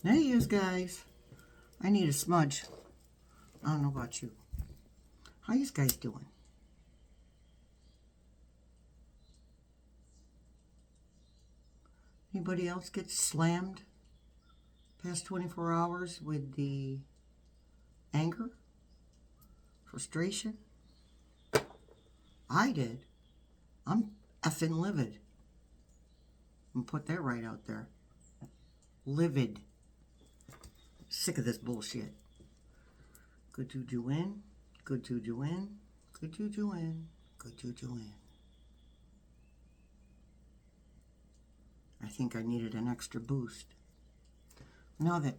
There he is, guys. I need a smudge. I don't know about you. How you guys doing? Anybody else get slammed past 24 hours with the anger, frustration? I did. I'm effing livid. I'm gonna put that right out there. Livid. Sick of this bullshit. Good juju in. Good juju in. Good juju in. Good juju in. I think I needed an extra boost. Now that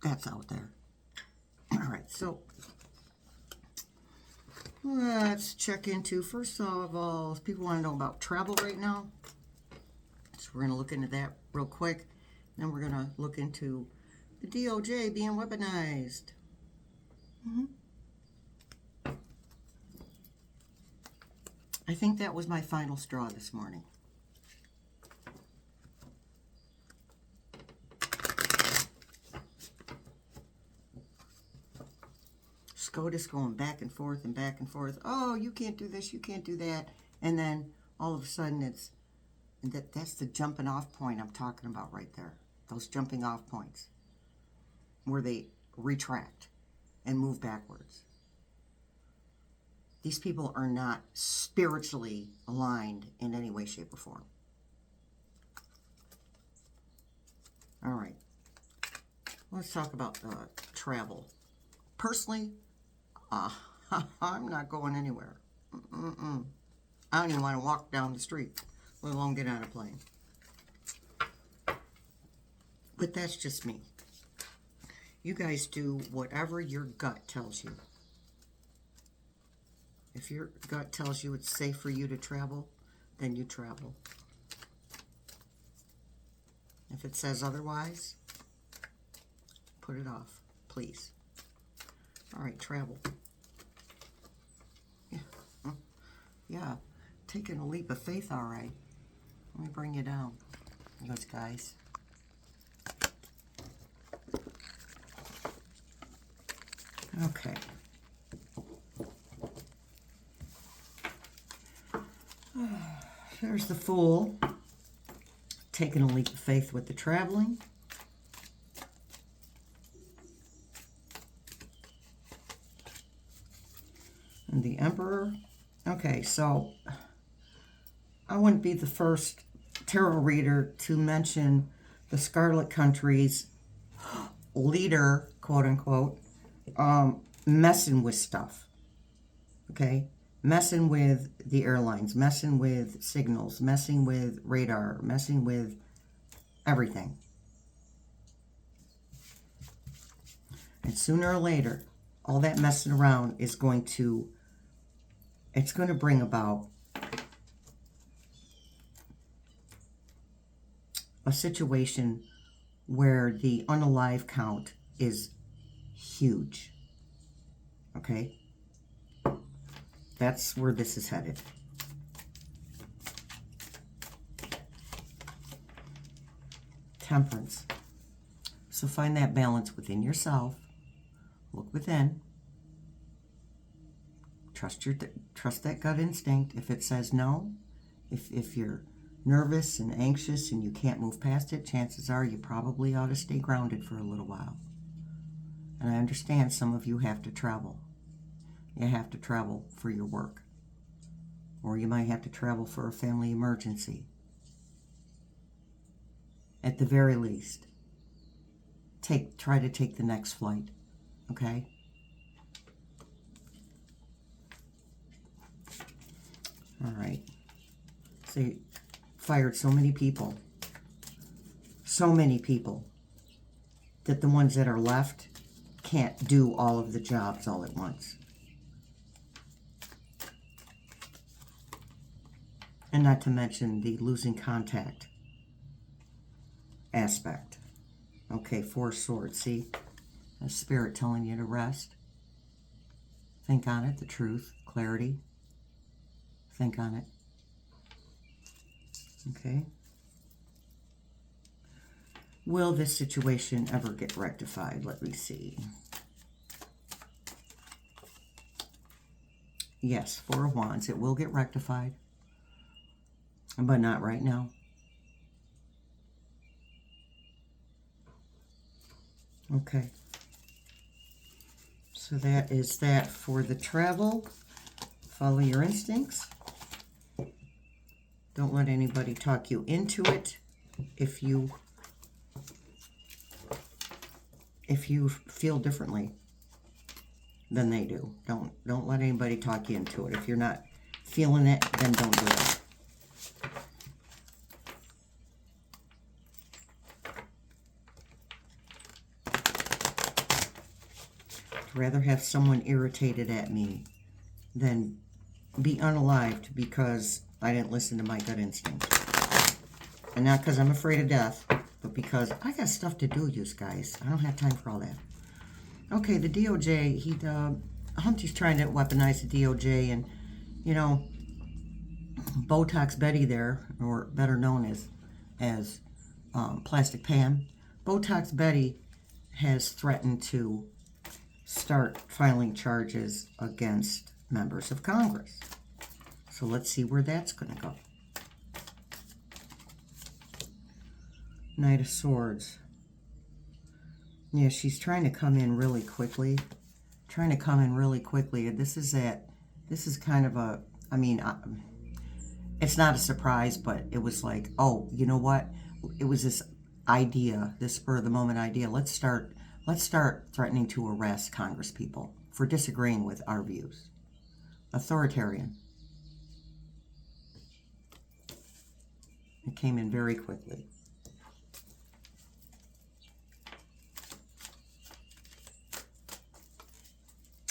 that's out there. All right, so let's check into, first of all, people want to know about travel right now. So we're going to look into that real quick. Then we're going to look into the D0J being weaponized. I think that was my final straw this morning. SCOTUS going back and forth and back and forth. Oh, you can't do this, you can't do that. And then all of a sudden that's the jumping off point I'm talking about right there. Those jumping off points where they retract and move backwards. These people are not spiritually aligned in any way, shape, or form. All right. Let's talk about travel. Personally, I'm not going anywhere. I don't even want to walk down the street, let alone get on a plane. But that's just me. You guys do whatever your gut tells you. If your gut tells you it's safe for you to travel, then you travel. If it says otherwise, put it off, please. All right, travel. Yeah, taking a leap of faith, all right. Let me bring you down. Here goes, guys. Okay. There's the Fool. Taking a leap of faith with the traveling. And the Emperor. Okay, so I wouldn't be the first tarot reader to mention the Scarlet Country's leader, quote unquote, messing with stuff. Okay? Messing with the airlines, messing with signals, messing with radar, messing with everything. And sooner or later, all that messing around is going to, it's going to bring about a situation where the unalive count is huge. Okay? That's where this is headed. Temperance. So find that balance within yourself. Look within. Trust that gut instinct. If it says no, if you're nervous and anxious and you can't move past it, chances are you probably ought to stay grounded for a little while. And I understand some of you have to travel. You have to travel for your work. Or you might have to travel for a family emergency. At the very least, try to take the next flight. Okay? All right. They fired so many people. So many people. That the ones that are left can't do all of the jobs all at once. And not to mention the losing contact aspect. Okay, 4 swords. See? A spirit telling you to rest. Think on it. The truth. Clarity. Think on it. Okay. Will this situation ever get rectified? Let me see. Yes, Four of Wands. It will get rectified, but not right now. Okay. So that is that for the travel. Follow your instincts. Don't let anybody talk you into it. If you feel differently than they do, don't let anybody talk you into it. If you're not feeling it, then don't do it. I'd rather have someone irritated at me than be unalived because I didn't listen to my gut instinct. And not because I'm afraid of death, but because I got stuff to do, you guys. I don't have time for all that. Okay, the D0J, Humpty's trying to weaponize the D0J, and, you know, Botox Betty there, or better known as Plastic Pam, Botox Betty has threatened to start filing charges against members of Congress. So let's see where that's going to go. Knight of Swords. Yeah, she's trying to come in really quickly. And this is kind of a, I mean, it's not a surprise, but it was like, oh, you know what? It was this idea, this spur of the moment idea. Let's start threatening to arrest Congress people for disagreeing with our views. Authoritarian. It came in very quickly.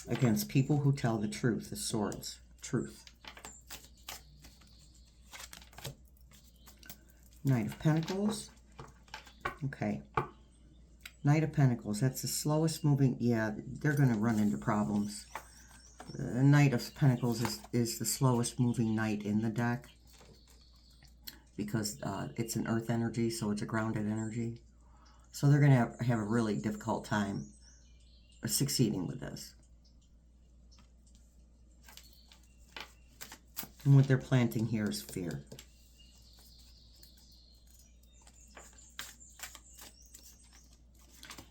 Against people who tell the truth, the swords, truth. Knight of Pentacles. Okay. Knight of Pentacles, that's the slowest moving. Yeah, they're going to run into problems. The Knight of Pentacles is the slowest moving knight in the deck because it's an earth energy, so it's a grounded energy. So they're going to have a really difficult time succeeding with this. And what they're planting here is fear.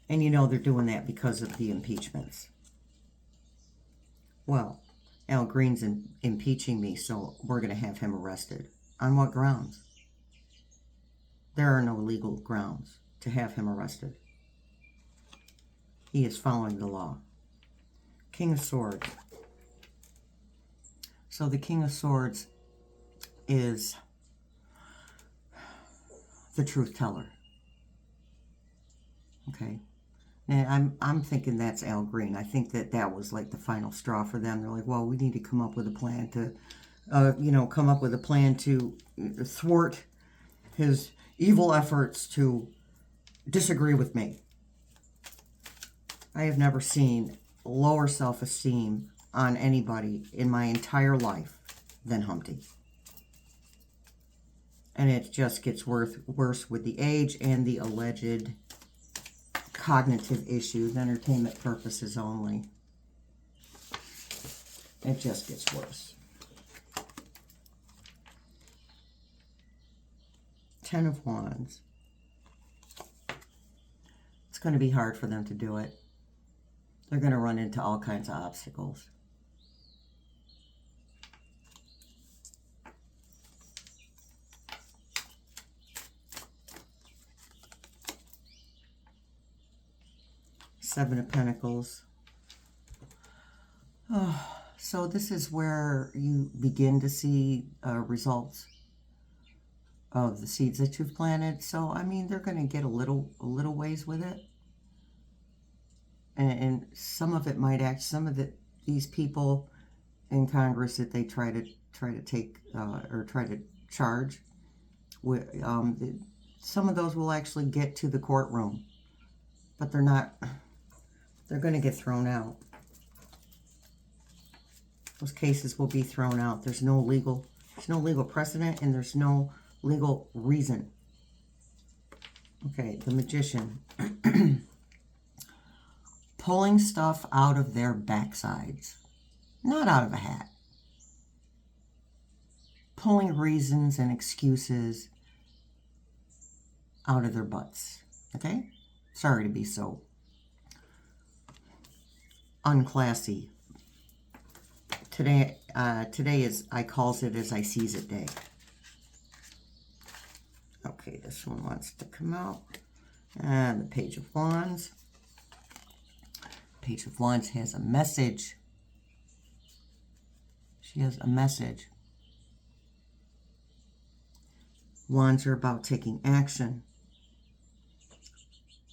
And you know they're doing that because of the impeachments. Well, Al Green's impeaching me, so we're going to have him arrested. On what grounds? There are no legal grounds to have him arrested. He is following the law. King of Swords. So the King of Swords is the truth teller. Okay. And I'm thinking that's Al Green. I think that was like the final straw for them. They're like, well, we need to come up with a plan to, thwart his evil efforts to disagree with me. I have never seen lower self-esteem on anybody in my entire life than Humpty. And it just gets worse with the age and the alleged cognitive issues, entertainment purposes only. It just gets worse. 10 of Wands. It's going to be hard for them to do it. They're going to run into all kinds of obstacles. Seven of Pentacles. Oh, so this is where you begin to see results of the seeds that you've planted. So, I mean, they're going to get a little ways with it. And some of it might act, these people in Congress that they try to take or try to charge with, some of those will actually get to the courtroom, but they're not. They're going to get thrown out. Those cases will be thrown out. There's no legal precedent, and there's no legal reason Okay, the Magician. Pulling stuff out of their backsides. Not out of a hat. Pulling reasons and excuses out of their butts. Okay? Sorry to be so unclassy. Today is, I calls it as I sees it day. Okay, this one wants to come out. And the Page of Wands. Page of Wands has a message. She has a message. Wands are about taking action.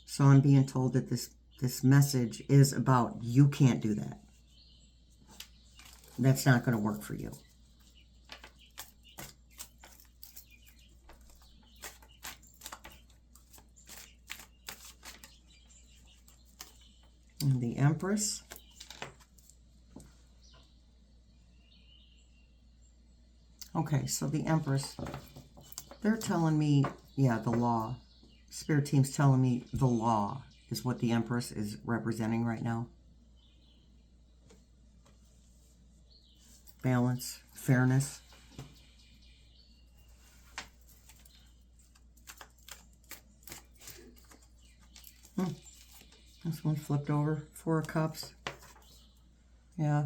So I'm being told that this message is about you can't do that. That's not going to work for you. And the Empress. Okay, so the Empress, they're telling me, yeah, the law. Spirit team's telling me the law is what the Empress is representing right now. Balance, fairness. This one flipped over. 4 of Cups. Yeah.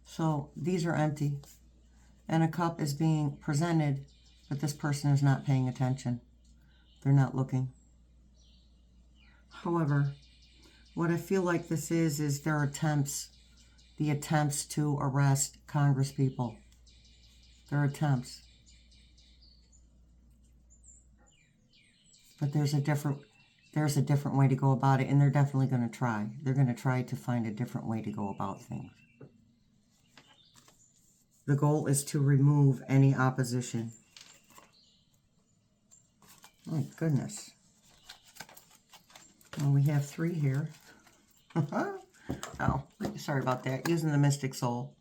So these are empty. And a cup is being presented, but this person is not paying attention. They're not looking. However, what I feel like this is their attempts, the attempts to arrest Congress people. Their attempts. But there's a different way to go about it, and they're definitely going to try. They're going to try to find a different way to go about things. The goal is to remove any opposition. Oh, goodness. Well, we have 3 here. Oh, sorry about that. Using the Mystic Soul.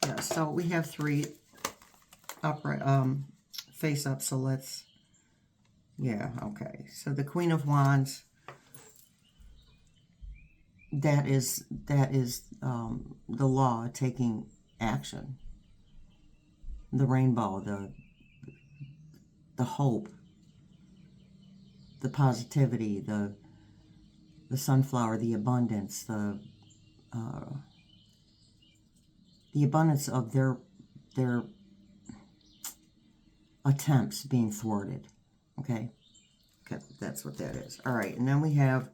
Yeah, so we have 3 upright, face up. So let's, yeah, okay. So the Queen of Wands, that is the law taking action. The rainbow, the hope, the positivity, the sunflower, the abundance, the abundance of their attempts being thwarted. Okay, that's what that is. All right, and then we have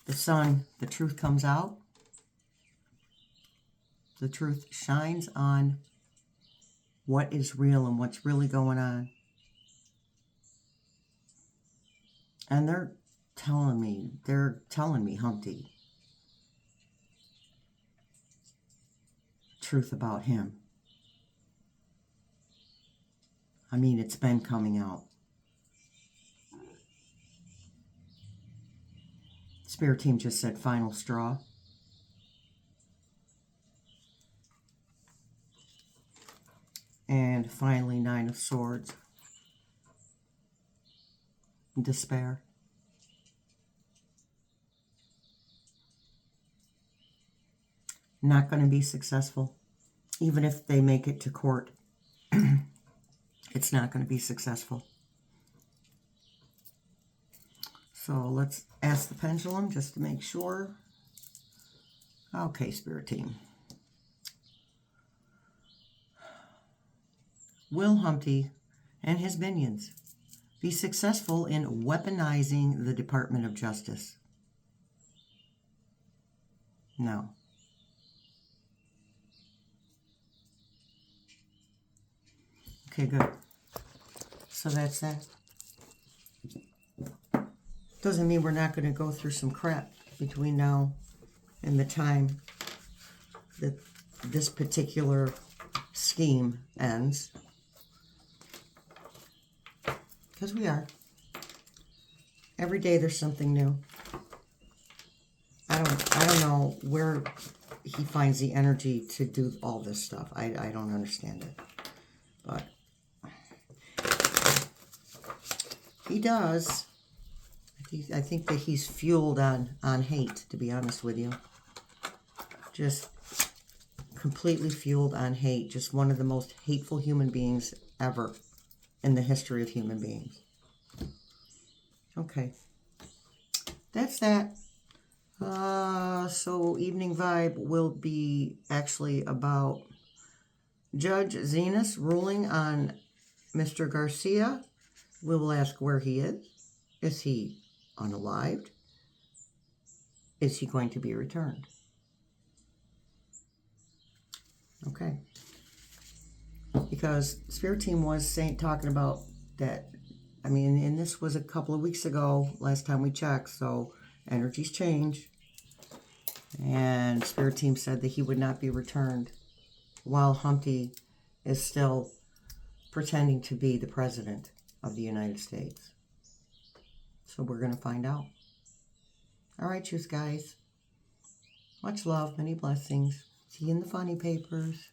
the Sun. The truth comes out. The truth shines on what is real and what's really going on. And they're telling me, Humpty, truth about him. I mean, it's been coming out. Spirit team just said final straw. And finally, 9 of Swords. Despair. Not going to be successful. Even if they make it to court, it's not going to be successful. So let's ask the pendulum just to make sure. Okay, Spirit team. Will Humpty and his minions be successful in weaponizing the Department of Justice? No. Okay, good. So that's that. Doesn't mean we're not going to go through some crap between now and the time that this particular scheme ends. Because we are. Every day there's something new. I don't know where he finds the energy to do all this stuff. I don't understand it. He does. I think that he's fueled on hate, to be honest with you. Just completely fueled on hate. Just one of the most hateful human beings ever in the history of human beings. Okay. That's that. So evening vibe will be actually about Judge Zenas ruling on Mr. Garcia. We will ask where he is. Is he unalived? Is he going to be returned? Okay. Because Spirit Team was talking about that. I mean, and this was a couple of weeks ago, last time we checked, so energies change. And Spirit Team said that he would not be returned while Humpty is still pretending to be the President of the United States. So we're going to find out. All right, you guys. Much love, many blessings. See you in the funny papers.